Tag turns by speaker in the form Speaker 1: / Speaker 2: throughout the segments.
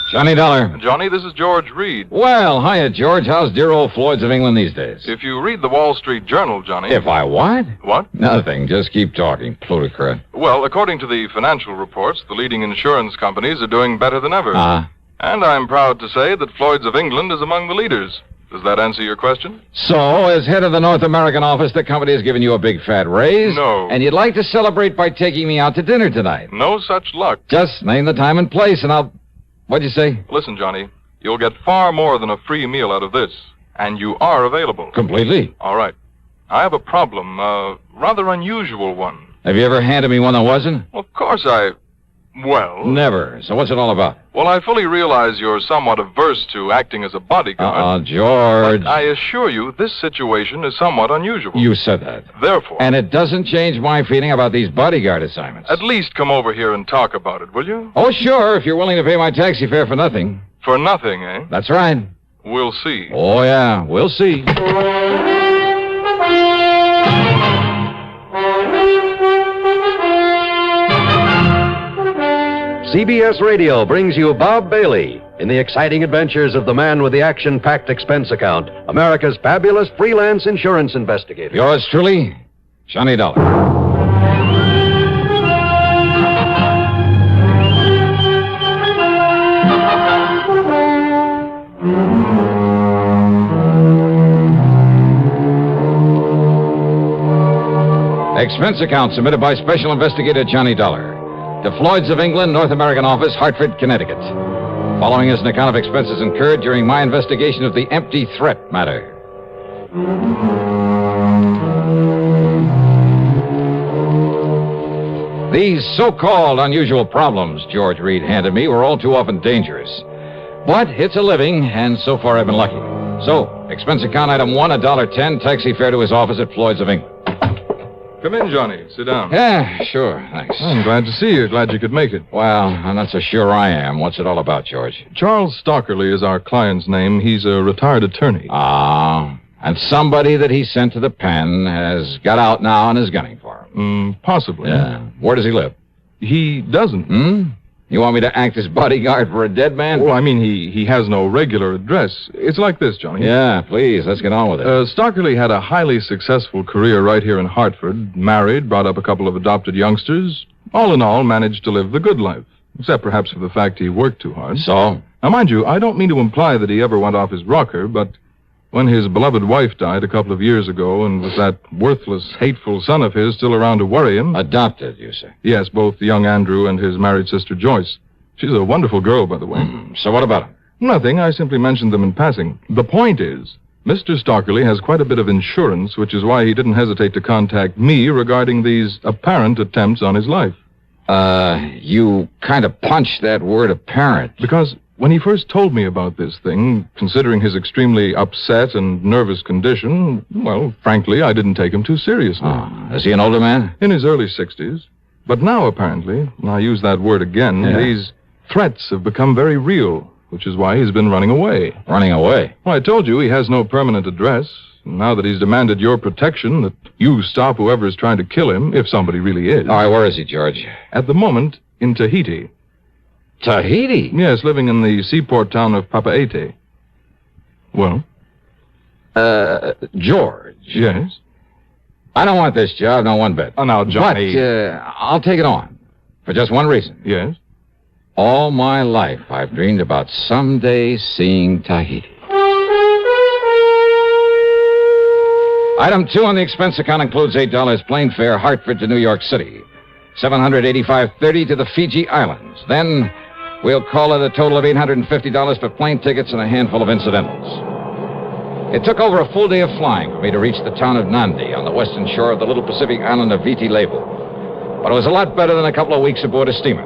Speaker 1: Johnny Dollar.
Speaker 2: Johnny, this is George Reed.
Speaker 1: Well, hiya, George. How's dear old Floyd's of England these days?
Speaker 2: If you read the Wall Street Journal, Johnny...
Speaker 1: If I what?
Speaker 2: What?
Speaker 1: Nothing. Just keep talking, plutocrat.
Speaker 2: Well, according to the financial reports, the leading insurance companies are doing better than ever. And I'm proud to say that Floyd's of England is among the leaders. Does that answer your question?
Speaker 1: So, as head of the North American office, the company has given you a big fat raise?
Speaker 2: No.
Speaker 1: And you'd like to celebrate by taking me out to dinner tonight?
Speaker 2: No such luck.
Speaker 1: Just name the time and place, and I'll... What'd you say?
Speaker 2: Listen, Johnny, you'll get far more than a free meal out of this. And you are available.
Speaker 1: Completely.
Speaker 2: All right. I have a problem, a rather unusual one.
Speaker 1: Have you ever handed me one that wasn't?
Speaker 2: Well, of course Well...
Speaker 1: Never. So what's it all about?
Speaker 2: Well, I fully realize you're somewhat averse to acting as a bodyguard.
Speaker 1: George.
Speaker 2: But I assure you, this situation is somewhat unusual.
Speaker 1: You said that.
Speaker 2: Therefore...
Speaker 1: And it doesn't change my feeling about these bodyguard assignments.
Speaker 2: At least come over here and talk about it, will you?
Speaker 1: Oh, sure, if you're willing to pay my taxi fare for nothing.
Speaker 2: For nothing, eh?
Speaker 1: That's right.
Speaker 2: We'll see.
Speaker 1: Oh, yeah, we'll see.
Speaker 3: CBS Radio brings you Bob Bailey in the exciting adventures of the man with the action-packed expense account, America's fabulous freelance insurance investigator.
Speaker 1: Yours truly, Johnny Dollar. Expense account submitted by Special Investigator Johnny Dollar to Floyd's of England, North American Office, Hartford, Connecticut. Following is an account of expenses incurred during my investigation of the empty threat matter. These so-called unusual problems George Reed handed me were all too often dangerous. But it's a living, and so far I've been lucky. So, expense account item 1, $1.10, taxi fare to his office at Floyd's of England.
Speaker 2: Come in, Johnny. Sit down.
Speaker 1: Yeah, sure. Thanks.
Speaker 2: I'm glad to see you. Glad you could make it.
Speaker 1: Well, I'm not so sure I am. What's it all about, George?
Speaker 2: Charles Stockerly is our client's name. He's a retired attorney.
Speaker 1: And somebody that he sent to the pen has got out now and is gunning for him.
Speaker 2: Possibly.
Speaker 1: Yeah. Where does he live?
Speaker 2: He doesn't.
Speaker 1: You want me to act as bodyguard for a dead man?
Speaker 2: Well, I mean, he has no regular address. It's like this, Johnny.
Speaker 1: Yeah, please, let's get on with it.
Speaker 2: Stockerly had a highly successful career right here in Hartford. Married, brought up a couple of adopted youngsters. All in all, managed to live the good life. Except perhaps for the fact he worked too hard.
Speaker 1: So?
Speaker 2: Now, mind you, I don't mean to imply that he ever went off his rocker, but when his beloved wife died a couple of years ago, and with that worthless, hateful son of his still around to worry him...
Speaker 1: Adopted, you say?
Speaker 2: Yes, both young Andrew and his married sister Joyce. She's a wonderful girl, by the way.
Speaker 1: So what about him?
Speaker 2: Nothing. I simply mentioned them in passing. The point is, Mr. Stockerly has quite a bit of insurance, which is why he didn't hesitate to contact me regarding these apparent attempts on his life.
Speaker 1: You kind of punched that word apparent.
Speaker 2: Because when he first told me about this thing, considering his extremely upset and nervous condition, well, frankly, I didn't take him too seriously.
Speaker 1: Is he an older man?
Speaker 2: In his early 60s. But now, apparently, and I use that word again, these threats have become very real, which is why he's been running away.
Speaker 1: Running away?
Speaker 2: Well, I told you he has no permanent address. Now that he's demanded your protection, that you stop whoever is trying to kill him, if somebody really is.
Speaker 1: All right, where is he, George?
Speaker 2: At the moment, in Tahiti.
Speaker 1: Tahiti?
Speaker 2: Yes, living in the seaport town of Papeete. Well?
Speaker 1: George.
Speaker 2: Yes?
Speaker 1: I don't want this job, no one bit.
Speaker 2: Oh, now, Johnny...
Speaker 1: But, I'll take it on. For just one reason.
Speaker 2: Yes?
Speaker 1: All my life, I've dreamed about someday seeing Tahiti. Item 2 on the expense account includes $8 plane fare, Hartford to New York City. $785.30 to the Fiji Islands. Then we'll call it a total of $850 for plane tickets and a handful of incidentals. It took over a full day of flying for me to reach the town of Nandi on the western shore of the little Pacific island of Viti Levu. But it was a lot better than a couple of weeks aboard a steamer.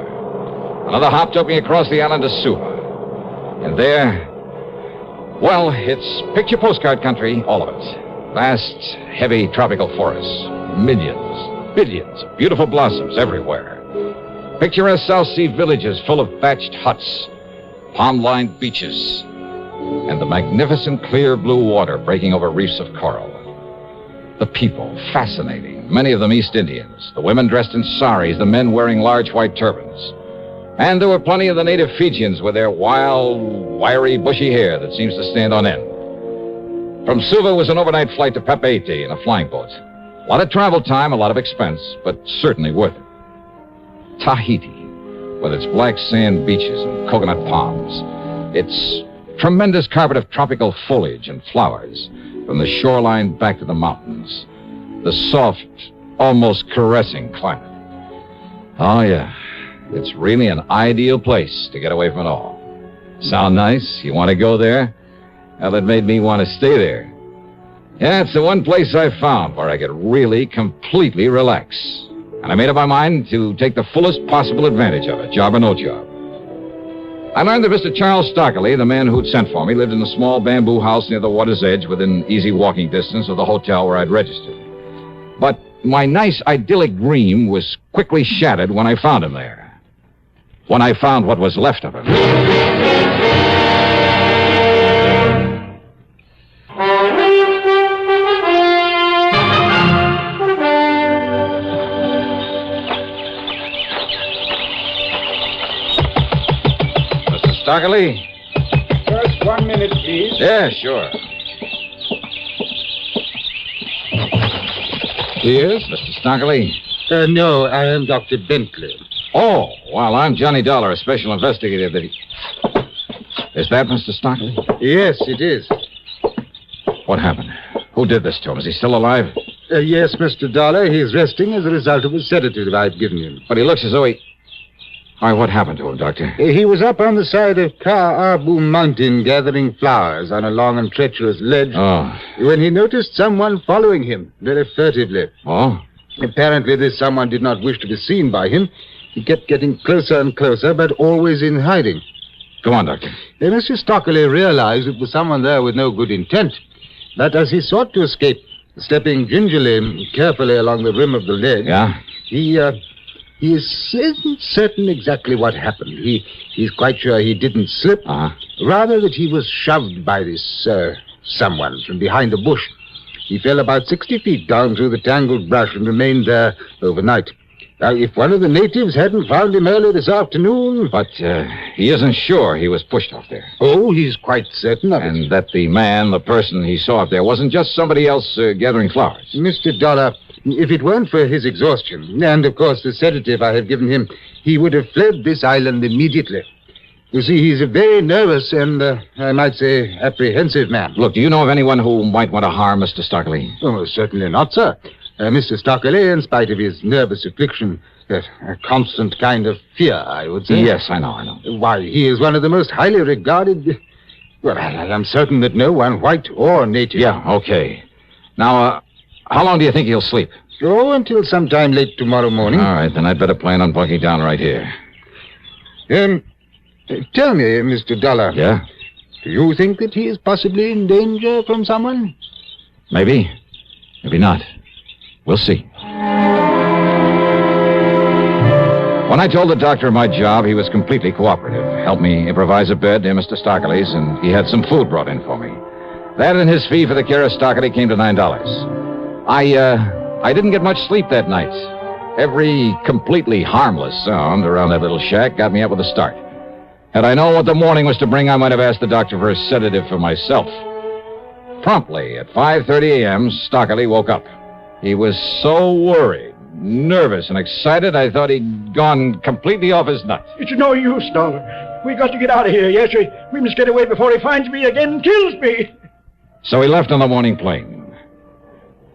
Speaker 1: Another hop took me across the island to Suva. And there, well, it's picture postcard country, all of it. Vast, heavy tropical forests. Millions, billions of beautiful blossoms everywhere. Picturesque South Sea villages full of thatched huts, palm-lined beaches, and the magnificent clear blue water breaking over reefs of coral. The people, fascinating, many of them East Indians, the women dressed in saris, the men wearing large white turbans. And there were plenty of the native Fijians with their wild, wiry, bushy hair that seems to stand on end. From Suva was an overnight flight to Papeete in a flying boat. A lot of travel time, a lot of expense, but certainly worth it. Tahiti, with its black sand beaches and coconut palms. Its tremendous carpet of tropical foliage and flowers, from the shoreline back to the mountains. The soft, almost caressing climate. Oh, yeah. It's really an ideal place to get away from it all. Sound nice? You want to go there? Well, it made me want to stay there. Yeah, it's the one place I found where I could really, completely relax. And I made up my mind to take the fullest possible advantage of it, job or no job. I learned that Mr. Charles Stockley, the man who'd sent for me, lived in a small bamboo house near the water's edge within easy walking distance of the hotel where I'd registered. But my nice, idyllic dream was quickly shattered when I found him there. When I found what was left of him. Mr. Stockley?
Speaker 4: Just 1 minute, please.
Speaker 1: Yeah, sure. Yes, Mr. Stockley?
Speaker 4: No, I am Dr. Bentley.
Speaker 1: Oh, well, I'm Johnny Dollar, a special investigator that Is that Mr. Stockley?
Speaker 4: Yes, it is.
Speaker 1: What happened? Who did this to him? Is he still alive?
Speaker 4: Yes, Mr. Dollar. He's resting as a result of a sedative I've given him.
Speaker 1: But he looks as though he... All right, what happened to him, Doctor?
Speaker 4: He was up on the side of Ka Abu Mountain gathering flowers on a long and treacherous ledge when he noticed someone following him very furtively.
Speaker 1: Oh?
Speaker 4: Apparently, this someone did not wish to be seen by him. He kept getting closer and closer, but always in hiding.
Speaker 1: Go on, Doctor.
Speaker 4: Mr. Stockley realized it was someone there with no good intent. But as he sought to escape, stepping gingerly and carefully along the rim of the ledge, he isn't certain exactly what happened. He's quite sure he didn't slip. Rather that he was shoved by this someone from behind a bush. He fell about 60 feet down through the tangled brush and remained there overnight. Now, if one of the natives hadn't found him early this afternoon...
Speaker 1: But he isn't sure he was pushed off there.
Speaker 4: Oh, he's quite certain of it.
Speaker 1: And that the man, the person he saw up there, wasn't just somebody else gathering flowers.
Speaker 4: Mr. Dollar, if it weren't for his exhaustion, and, of course, the sedative I have given him, he would have fled this island immediately. You see, he's a very nervous and, I might say, apprehensive man.
Speaker 1: Look, do you know of anyone who might want to harm Mr. Stockley?
Speaker 4: Oh, certainly not, sir. Mr. Stockley, in spite of his nervous affliction, a constant kind of fear, I would say.
Speaker 1: Yes, I know.
Speaker 4: Why, he is one of the most highly regarded... Well, I am certain that no one, white or native...
Speaker 1: Yeah, okay. Now, how long do you think he'll sleep?
Speaker 4: Oh, until sometime late tomorrow morning.
Speaker 1: All right, then I'd better plan on bunking down right here.
Speaker 4: Tell me, Mr. Dollar.
Speaker 1: Yeah?
Speaker 4: Do you think that he is possibly in danger from someone?
Speaker 1: Maybe. Maybe not. We'll see. When I told the doctor of my job, he was completely cooperative. Helped me improvise a bed near Mr. Stockley's, and he had some food brought in for me. That and his fee for the care of Stockley came to $9. I didn't get much sleep that night. Every completely harmless sound around that little shack got me up with a start. Had I known what the morning was to bring, I might have asked the doctor for a sedative for myself. Promptly at 5:30 a.m., Stockley woke up. He was so worried, nervous, and excited, I thought he'd gone completely off his nut.
Speaker 5: It's no use, Dollar. We got to get out of here, yes, sir. We must get away before he finds me again and kills me.
Speaker 1: So we left on the morning plane.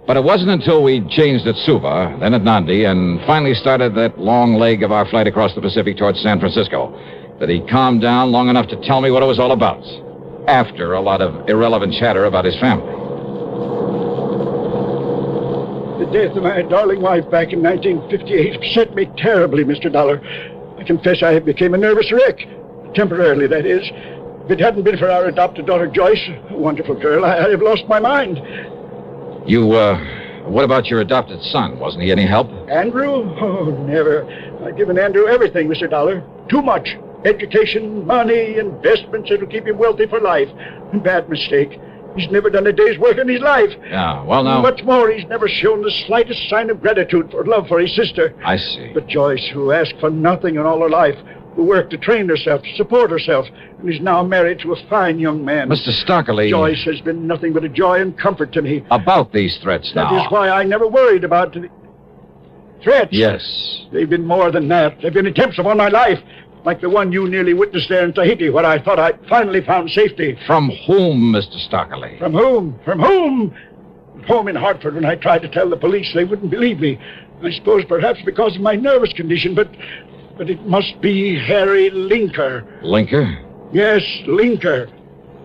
Speaker 1: But it wasn't until we changed at Suva, then at Nandi, and finally started that long leg of our flight across the Pacific towards San Francisco that he calmed down long enough to tell me what it was all about, after a lot of irrelevant chatter about his family.
Speaker 5: The death of my darling wife back in 1958 upset me terribly, Mr. Dollar. I confess I became a nervous wreck. Temporarily, that is. If it hadn't been for our adopted daughter, Joyce, a wonderful girl, I'd have lost my mind.
Speaker 1: What about your adopted son? Wasn't he any help?
Speaker 5: Andrew? Oh, never. I've given Andrew everything, Mr. Dollar. Too much. Education, money, investments that'll keep him wealthy for life. Bad mistake. He's never done a day's work in his life.
Speaker 1: Yeah, well, now...
Speaker 5: What's more, he's never shown the slightest sign of gratitude for love for his sister.
Speaker 1: I see.
Speaker 5: But Joyce, who asked for nothing in all her life, who worked to train herself, to support herself, and is now married to a fine young man.
Speaker 1: Mr. Stockley.
Speaker 5: Joyce has been nothing but a joy and comfort to me.
Speaker 1: About these threats now.
Speaker 5: That is why I never worried about the threats.
Speaker 1: Yes.
Speaker 5: They've been more than that. They've been attempts upon my life, like the one you nearly witnessed there in Tahiti, where I thought I'd finally found safety.
Speaker 1: From whom, Mr. Stockley?
Speaker 5: From whom? From whom? At home in Hartford, when I tried to tell the police, they wouldn't believe me. I suppose perhaps because of my nervous condition, but it must be Harry Linker.
Speaker 1: Linker?
Speaker 5: Yes, Linker.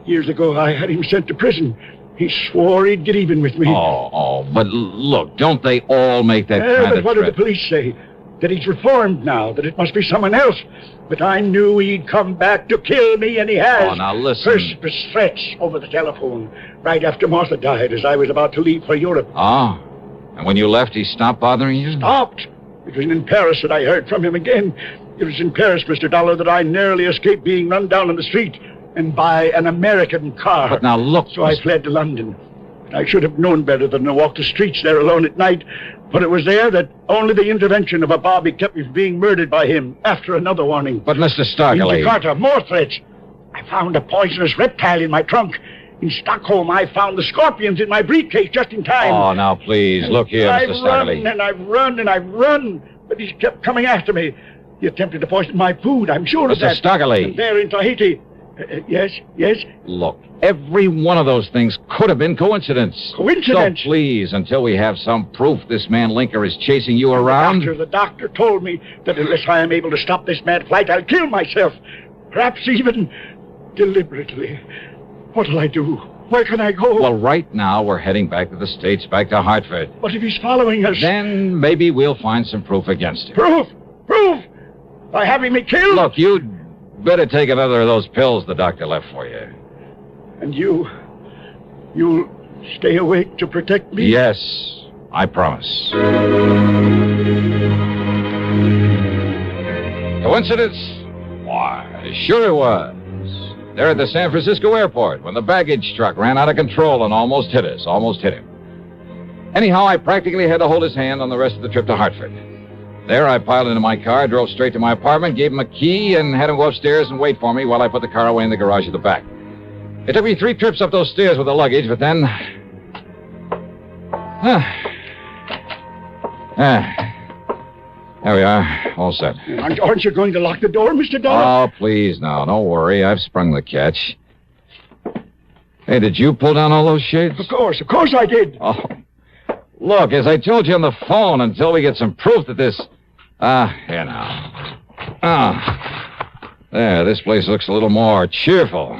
Speaker 5: Years ago, I had him sent to prison. He swore he'd get even with me.
Speaker 1: But look, don't they all make that kind
Speaker 5: but
Speaker 1: of
Speaker 5: what
Speaker 1: threat?
Speaker 5: did the police say? That he's reformed now, that it must be someone else. But I knew he'd come back to kill me, and he has.
Speaker 1: Oh, now listen.
Speaker 5: First was threats over the telephone, right after Martha died, as I was about to leave for Europe.
Speaker 1: Ah, and when you left, he stopped bothering you?
Speaker 5: Stopped. It was in Paris that I heard from him again. It was in Paris, Mr. Dollar, that I narrowly escaped being run down on the street and by an American car.
Speaker 1: But now look...
Speaker 5: So I fled to London. I should have known better than to walk the streets there alone at night. But it was there that only the intervention of a bobby kept me from being murdered by him after another warning.
Speaker 1: But, Mr. Stockley...
Speaker 5: In Jakarta, more threats. I found a poisonous reptile in my trunk. In Stockholm, I found the scorpions in my briefcase just in time.
Speaker 1: Oh, now, please, look here, Mr. Stockley.
Speaker 5: I've run, but he's kept coming after me. He attempted to poison my food, I'm sure of that.
Speaker 1: Mr. Stockley.
Speaker 5: And there in Tahiti. Yes?
Speaker 1: Look, every one of those things could have been coincidence.
Speaker 5: Coincidence?
Speaker 1: So please, until we have some proof this man Linker is chasing you around...
Speaker 5: The doctor told me that unless I am able to stop this mad flight, I'll kill myself. Perhaps even deliberately. What'll I do? Where can I go?
Speaker 1: Well, right now, we're heading back to the States, back to Hartford.
Speaker 5: But if he's following us...
Speaker 1: Then maybe we'll find some proof against him.
Speaker 5: Proof? By having me killed?
Speaker 1: Look, you'd better take another of those pills the doctor left for you.
Speaker 5: And you'll stay awake to protect me?
Speaker 1: Yes, I promise. Coincidence? Why, sure it was. There at the San Francisco airport when the baggage truck ran out of control and almost hit us, almost hit him. Anyhow, I practically had to hold his hand on the rest of the trip to Hartford. There, I piled into my car, drove straight to my apartment, gave him a key, and had him go upstairs and wait for me while I put the car away in the garage at the back. It took me 3 trips up those stairs with the luggage, but then... There we are, all set.
Speaker 5: Aren't you going to lock the door, Mr. Dollar?
Speaker 1: Oh, please, now, don't worry. I've sprung the catch. Hey, did you pull down all those shades?
Speaker 5: Of course I did.
Speaker 1: Oh, look, as I told you on the phone, until we get some proof that this... here now. There, this place looks a little more cheerful.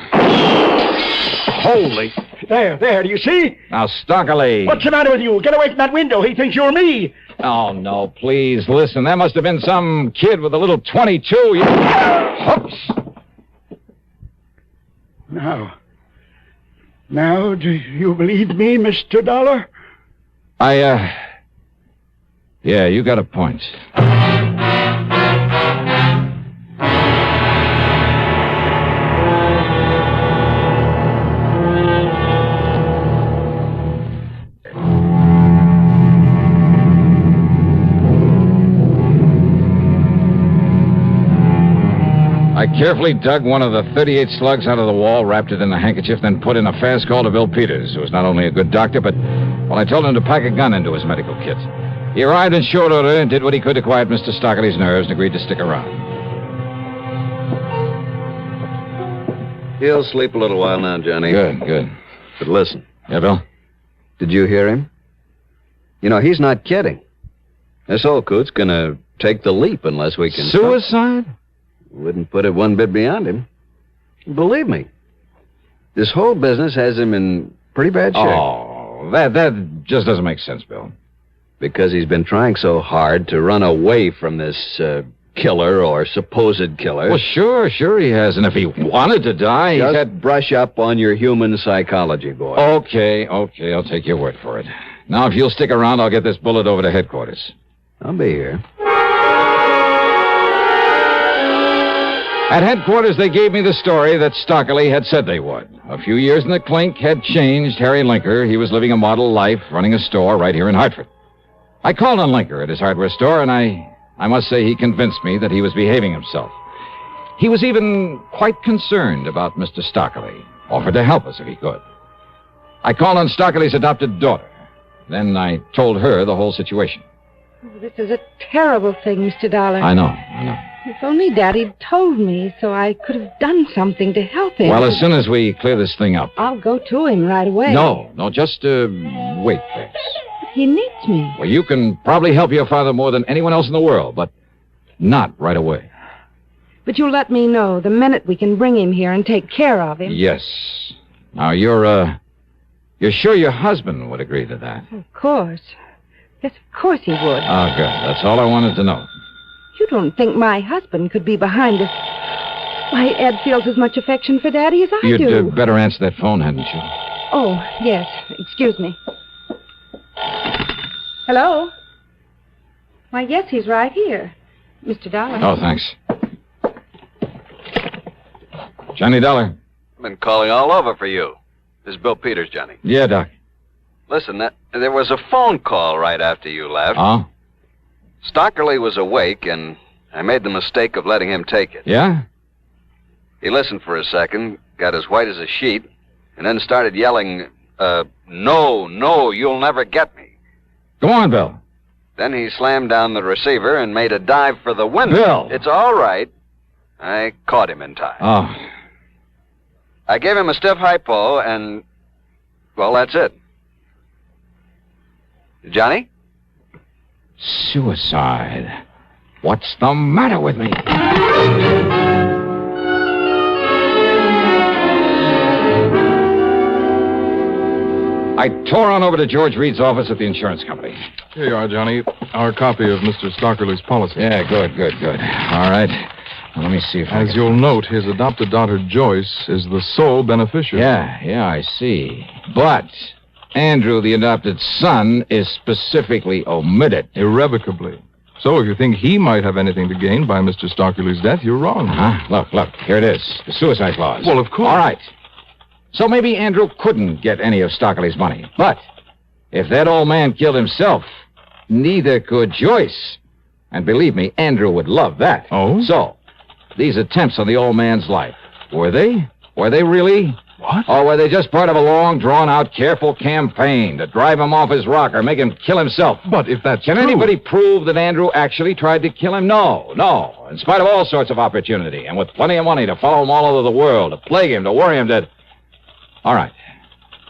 Speaker 1: Holy...
Speaker 5: There, do you see?
Speaker 1: Now, Stockley.
Speaker 5: What's the matter with you? Get away from that window. He thinks you're me.
Speaker 1: Oh, no, please, listen. That must have been some kid with a little .22. Oops.
Speaker 5: Now, do you believe me, Mr. Dollar?
Speaker 1: Yeah, you got a point. I carefully dug one of the 38 slugs out of the wall, wrapped it in a handkerchief, then put in a fast call to Bill Peters, who was not only a good doctor, but, well, I told him to pack a gun into his medical kit. He arrived in short order and did what he could to quiet Mr. Stockley's nerves and agreed to stick around.
Speaker 3: He'll sleep a little while now, Johnny.
Speaker 1: Good.
Speaker 3: But listen.
Speaker 1: Yeah, Bill?
Speaker 3: Did you hear him? You know, he's not kidding. This old coot's gonna take the leap unless we can...
Speaker 1: Suicide?
Speaker 3: Wouldn't put it one bit beyond him. Believe me. This whole business has him in pretty bad shape.
Speaker 1: Oh, that just doesn't make sense, Bill.
Speaker 3: Because he's been trying so hard to run away from this killer or supposed killer.
Speaker 1: Well, sure he has. And if he wanted to die,
Speaker 3: Just
Speaker 1: he had...
Speaker 3: brush up on your human psychology, boy.
Speaker 1: Okay, I'll take your word for it. Now, if you'll stick around, I'll get this bullet over to headquarters.
Speaker 3: I'll be here.
Speaker 1: At headquarters, they gave me the story that Stockley had said they would. A few years in the clink had changed Harry Linker. He was living a model life, running a store right here in Hartford. I called on Linker at his hardware store, and I must say he convinced me that he was behaving himself. He was even quite concerned about Mr. Stockley. Offered to help us if he could. I called on Stockley's adopted daughter. Then I told her the whole situation.
Speaker 6: Oh, this is a terrible thing, Mr. Dollar.
Speaker 1: I know.
Speaker 6: If only Daddy'd told me so I could have done something to help him.
Speaker 1: Well, as soon as we clear this thing up.
Speaker 6: I'll go to him right away.
Speaker 1: No, just wait, Bess.
Speaker 6: He needs me.
Speaker 1: Well, you can probably help your father more than anyone else in the world, but not right away.
Speaker 6: But you'll let me know the minute we can bring him here and take care of him.
Speaker 1: Yes. Now, you're sure your husband would agree to that?
Speaker 6: Of course. Yes, of course he would.
Speaker 1: Oh, good. That's all I wanted to know.
Speaker 6: You don't think my husband could be behind us? Why, Ed feels as much affection for Daddy as I do.
Speaker 1: You'd better answer that phone, hadn't you?
Speaker 6: Oh, yes. Excuse me. Hello? Why, yes, he's right here. Mr. Dollar.
Speaker 1: Oh, thanks. Johnny Dollar.
Speaker 3: Been calling all over for you. This is Bill Peters, Johnny.
Speaker 1: Yeah, Doc.
Speaker 3: Listen, there was a phone call right after you left.
Speaker 1: Oh?
Speaker 3: Stockley was awake, and I made the mistake of letting him take it.
Speaker 1: Yeah?
Speaker 3: He listened for a second, got as white as a sheet, and then started yelling, no, you'll never get me.
Speaker 1: Go on, Bill.
Speaker 3: Then he slammed down the receiver and made a dive for the window.
Speaker 1: Bill!
Speaker 3: It's all right. I caught him in time.
Speaker 1: Oh.
Speaker 3: I gave him a stiff hypo, and, well, that's it. Johnny?
Speaker 1: Suicide. What's the matter with me? I tore on over to George Reed's office at the insurance company.
Speaker 2: Here you are, Johnny. Our copy of Mr. Stockley's policy.
Speaker 1: Yeah, good. All right. Now, let me see if
Speaker 2: As you'll note, his adopted daughter, Joyce, is the sole beneficiary.
Speaker 1: Yeah, I see. But Andrew, the adopted son, is specifically omitted.
Speaker 2: Irrevocably. So if you think he might have anything to gain by Mr. Stockley's death, you're wrong.
Speaker 1: Huh? Look. Here it is. The suicide clause.
Speaker 2: Well, of course.
Speaker 1: All right. So maybe Andrew couldn't get any of Stockley's money. But if that old man killed himself, neither could Joyce. And believe me, Andrew would love that.
Speaker 2: Oh?
Speaker 1: So, these attempts on the old man's life, were they? Were they really?
Speaker 2: What?
Speaker 1: Or were they just part of a long, drawn-out, careful campaign to drive him off his rocker, make him kill himself?
Speaker 2: But if that's
Speaker 1: Can
Speaker 2: true...
Speaker 1: anybody prove that Andrew actually tried to kill him? No. In spite of all sorts of opportunity, and with plenty of money to follow him all over the world, to plague him, to worry him, to... All right.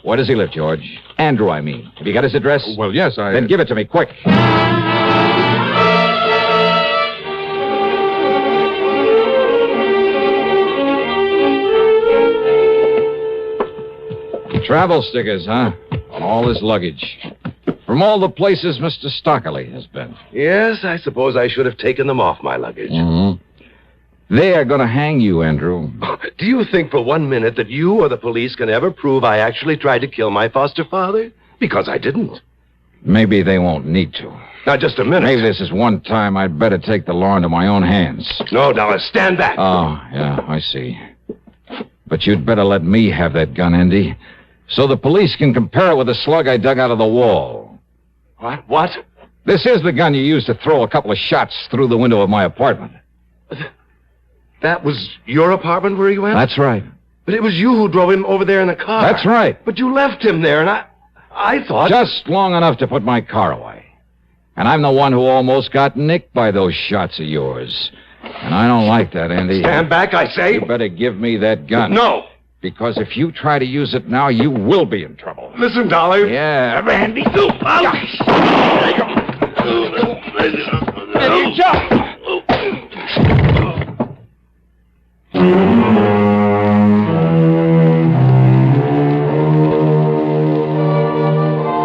Speaker 1: Where does he live, George? Andrew, I mean. Have you got his address?
Speaker 2: Well, yes,
Speaker 1: Then give it to me, quick. Travel stickers, huh? On all his luggage. From all the places Mr. Stockley has been.
Speaker 7: Yes, I suppose I should have taken them off my luggage.
Speaker 1: Mm-hmm. They are going to hang you, Andrew.
Speaker 7: Do you think for 1 minute that you or the police can ever prove I actually tried to kill my foster father? Because I didn't.
Speaker 1: Maybe they won't need to.
Speaker 7: Now, just a minute.
Speaker 1: Maybe this is one time I'd better take the law into my own hands.
Speaker 7: No, Dallas, stand back.
Speaker 1: Oh, yeah, I see. But you'd better let me have that gun, Andy, so the police can compare it with the slug I dug out of the wall.
Speaker 7: What?
Speaker 1: This is the gun you used to throw a couple of shots through the window of my apartment.
Speaker 7: That was your apartment where he went?
Speaker 1: That's right.
Speaker 7: But it was you who drove him over there in the car.
Speaker 1: That's right.
Speaker 7: But you left him there, and I thought...
Speaker 1: Just long enough to put my car away. And I'm the one who almost got nicked by those shots of yours. And I don't like that, Andy.
Speaker 7: Stand back, I say.
Speaker 1: You better give me that gun.
Speaker 7: No.
Speaker 1: Because if you try to use it now, you will be in trouble.
Speaker 7: Listen, Dollar.
Speaker 1: Yeah.
Speaker 7: Randy.
Speaker 1: Eddie, jump!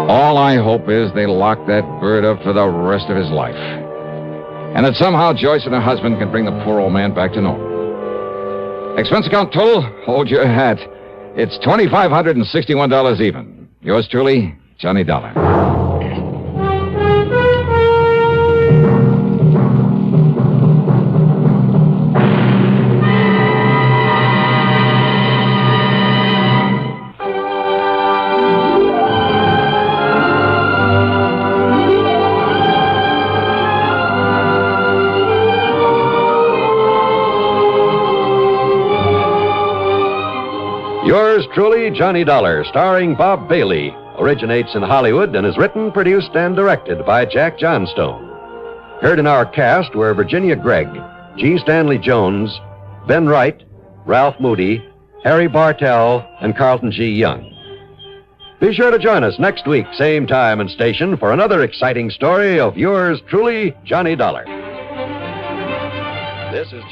Speaker 1: All I hope is they lock that bird up for the rest of his life. And that somehow Joyce and her husband can bring the poor old man back to normal. Expense account total? Hold your hat. It's $2,561 even. Yours truly, Johnny Dollar.
Speaker 3: Yours truly, Johnny Dollar, starring Bob Bailey, originates in Hollywood and is written, produced, and directed by Jack Johnstone. Heard in our cast were Virginia Gregg, G. Stanley Jones, Ben Wright, Ralph Moody, Harry Bartell, and Carlton G. Young. Be sure to join us next week, same time and station, for another exciting story of yours truly, Johnny Dollar. This is